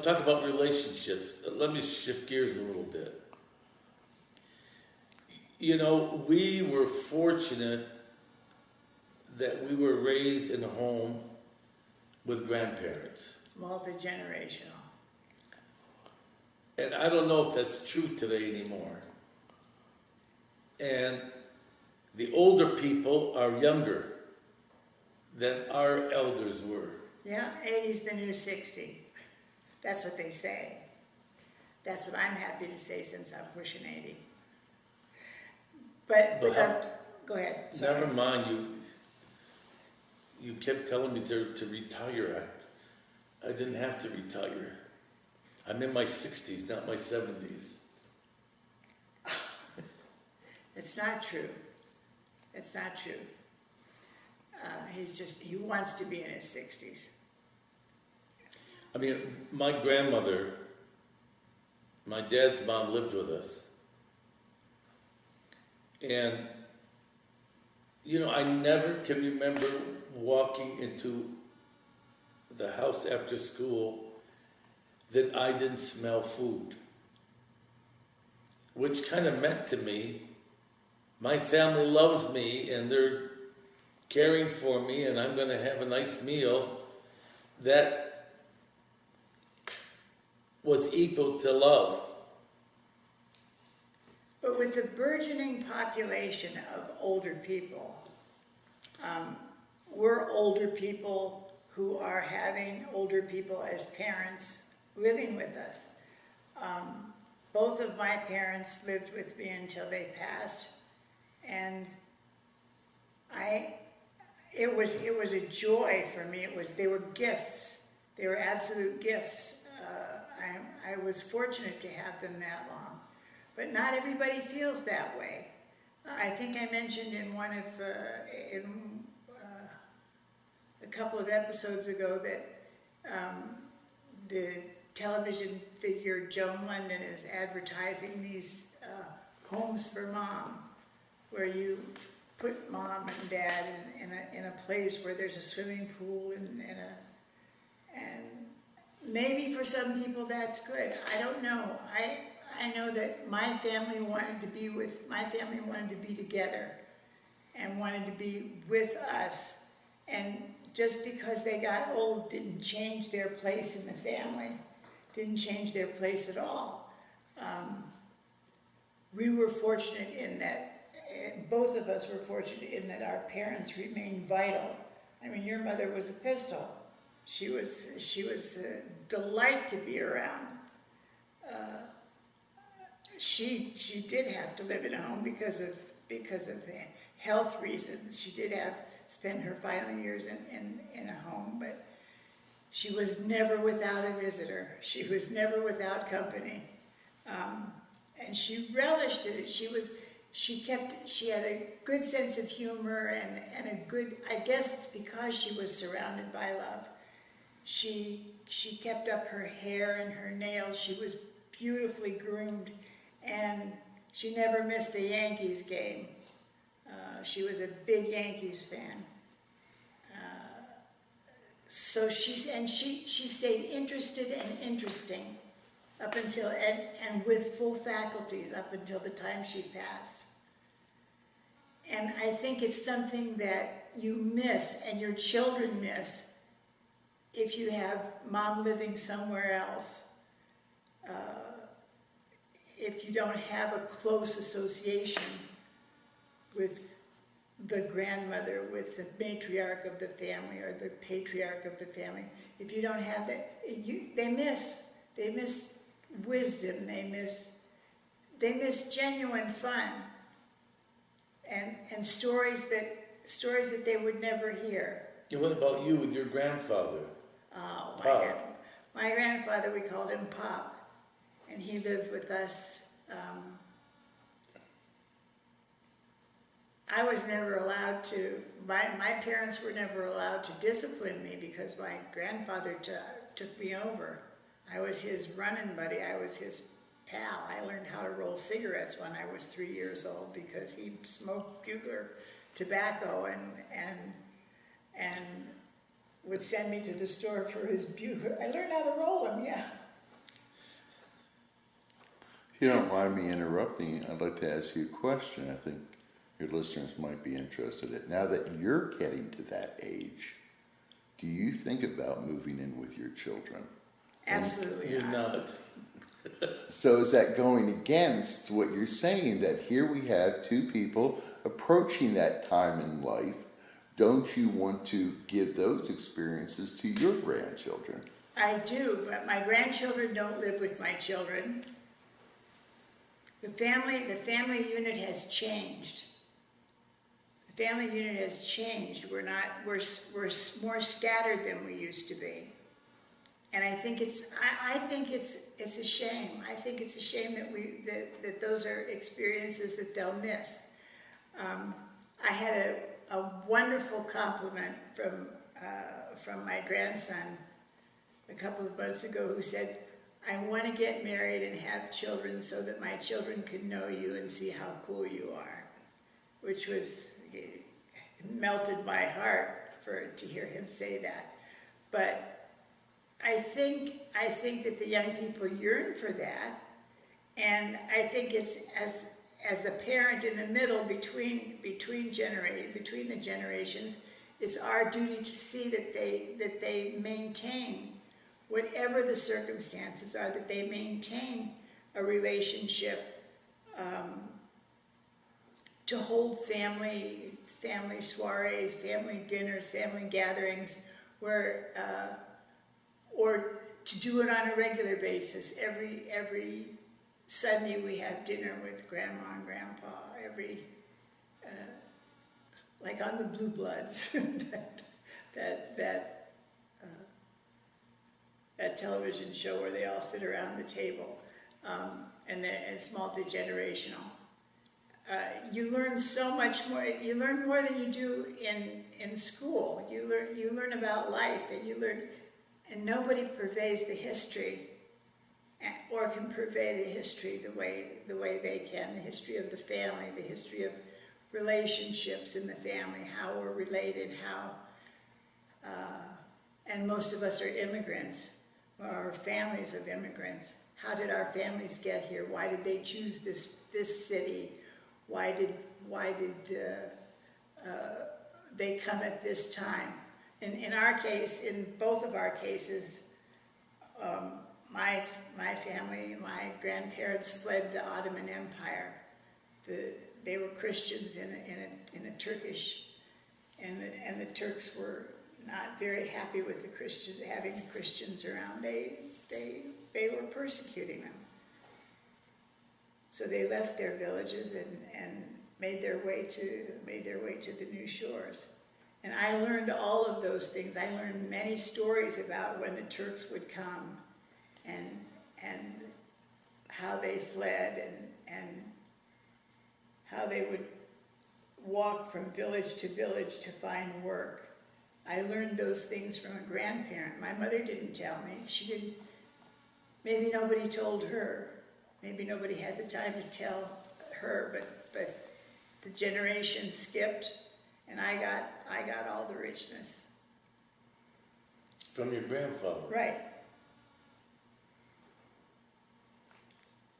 talk about relationships. Let me shift gears a little bit. You know, we were fortunate that we were raised in a home with grandparents. Multi-generational. And I don't know if that's true today anymore. And the older people are younger than our elders were. Yeah, 80's the new 60. That's what they say. That's what I'm happy to say since I'm pushing 80. But go ahead. Sorry. Never mind, you kept telling me to retire. I didn't have to retire. I'm in my 60s, not my 70s. It's not true. It's not true. He wants to be in his 60s. I mean, my grandmother, my dad's mom lived with us. And, you know, I never can remember walking into the house after school that I didn't smell food. Which kind of meant to me, my family loves me and they're caring for me and I'm going to have a nice meal. That was equal to love. But with the burgeoning population of older people, we're older people who are having older people as parents living with us. Both of my parents lived with me until they passed, and it was a joy for me. They were gifts. They were absolute gifts. I was fortunate to have them that long, but not everybody feels that way. I think I mentioned in a couple of episodes ago that the television figure Joan London is advertising these homes for mom, where you put mom and dad in a place where there's a swimming pool and maybe for some people that's good. I don't know. I know that my family wanted to be together and wanted to be with us, and just because they got old didn't change their place in the family, didn't change their place at all. We were fortunate in that, both of us were fortunate in that our parents remained vital. I mean, your mother was a pistol. She was a delight to be around. She did have to live in a home because of health reasons. She did spend her final years in a home, but she was never without a visitor. She was never without company, and she relished it. She had a good sense of humor and a good. I guess it's because she was surrounded by love. She kept up her hair and her nails. She was beautifully groomed, and she never missed a Yankees game. She was a big Yankees fan. So she stayed interested and interesting up until and with full faculties up until the time she passed. And I think it's something that you miss and your children miss if you have mom living somewhere else. If you don't have a close association with the grandmother, with the matriarch of the family or the patriarch of the family, if you don't have that, they miss wisdom, they miss genuine fun, and stories that they would never hear. And what about you with your grandfather? Oh, Pop. My grandfather, we called him Pop, and he lived with us. I was never allowed to, my parents were never allowed to discipline me because my grandfather took me over. I was his running buddy, I was his pal. I learned how to roll cigarettes when I was 3 years old because he smoked bugler tobacco and would send me to the store for his bugler. I learned how to roll them, yeah. you don't mind me interrupting, I'd like to ask you a question. I think your listeners might be interested in. Now that you're getting to that age, do you think about moving in with your children? Absolutely You're not. not. So is that going against what you're saying, that here we have two people approaching that time in life? Don't you want to give those experiences to your grandchildren? I do, but my grandchildren don't live with my children. The family unit has changed. The family unit has changed. We're more scattered than we used to be. And I think it's a shame. I think it's a shame that those are experiences that they'll miss. I had a wonderful compliment from my grandson a couple of months ago who said, "I want to get married and have children so that my children can know you and see how cool you are," which was, it melted my heart to hear him say that. But I think that the young people yearn for that, and I think it's as the parent in the middle between the generations, it's our duty to see that they maintain, whatever the circumstances are, that they maintain a relationship, to hold family soirees, family dinners, family gatherings, where or to do it on a regular basis. Every Sunday we have dinner with Grandma and Grandpa. Like on the Blue Bloods, that television show where they all sit around the table, and it's multi-generational. You learn so much more. You learn more than you do in school. You learn about life, and nobody purveys the history, or can purvey the history the way they can. The history of the family, the history of relationships in the family, how we're related, and most of us are immigrants, or our families of immigrants. How did our families get here? Why did they choose this city? Why did they come at this time? In our case, in both of our cases, my family, my grandparents fled the Ottoman Empire. They were Christians in a Turkish, and the Turks were not very happy with having the Christians around. They were persecuting them. So they left their villages and made their way to the new shores. And I learned all of those things. I learned many stories about when the Turks would come, and how they fled, and how they would walk from village to village to find work. I learned those things from a grandparent. My mother didn't tell me. She didn't. Maybe nobody told her. Maybe nobody had the time to tell her. But the generation skipped, and I got all the richness. From your grandfather. Right.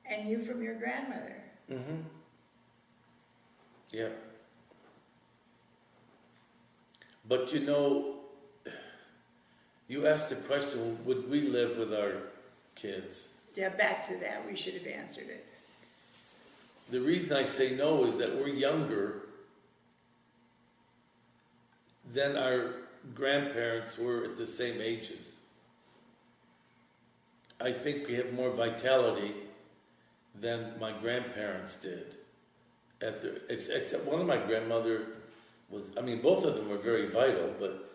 And you from your grandmother. Mm-hmm. Yeah. But you asked the question, would we live with our kids? Yeah, back to that, we should have answered it. The reason I say no is that we're younger than our grandparents were at the same ages. I think we have more vitality than my grandparents did. Except one of my grandmother was, both of them were very vital, but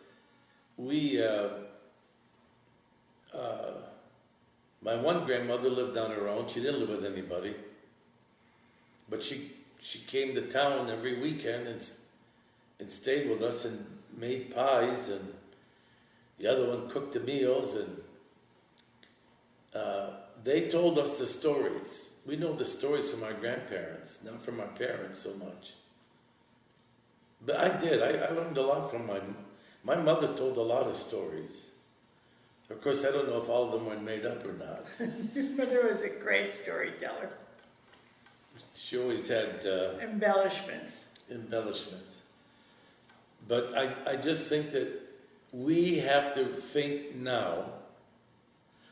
my one grandmother lived on her own. She didn't live with anybody. But she came to town every weekend and stayed with us and made pies, and the other one cooked the meals, and they told us the stories. We know the stories from our grandparents, not from our parents so much. But I did. I learned a lot from my mother told a lot of stories. Of course, I don't know if all of them were made up or not. Your mother was a great storyteller. She always had embellishments. embellishments. But I just think that we have to think now,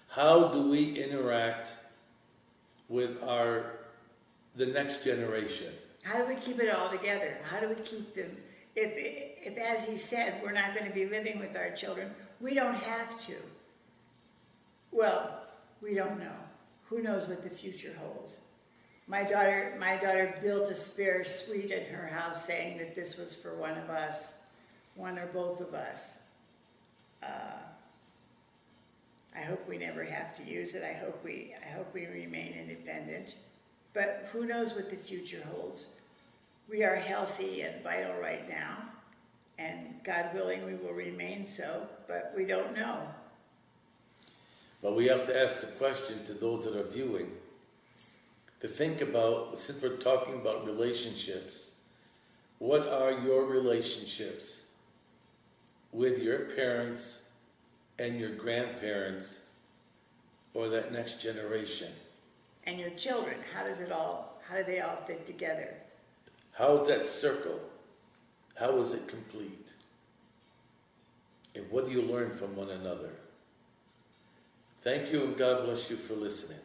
how do we interact with the next generation? How do we keep it all together? How do we keep them, if as he said, we're not going to be living with our children, we don't have to. Well, we don't know. Who knows what the future holds? My daughter built a spare suite at her house saying that this was for one of us, one or both of us. I hope we never have to use it. I hope we remain independent. But who knows what the future holds? We are healthy and vital right now, and God willing, we will remain so, but we don't know. But we have to ask the question to those that are viewing, to think about, since we're talking about relationships, what are your relationships with your parents and your grandparents or that next generation? And your children, how do they all fit together? How is that circle? How is it complete? And what do you learn from one another? Thank you, and God bless you for listening.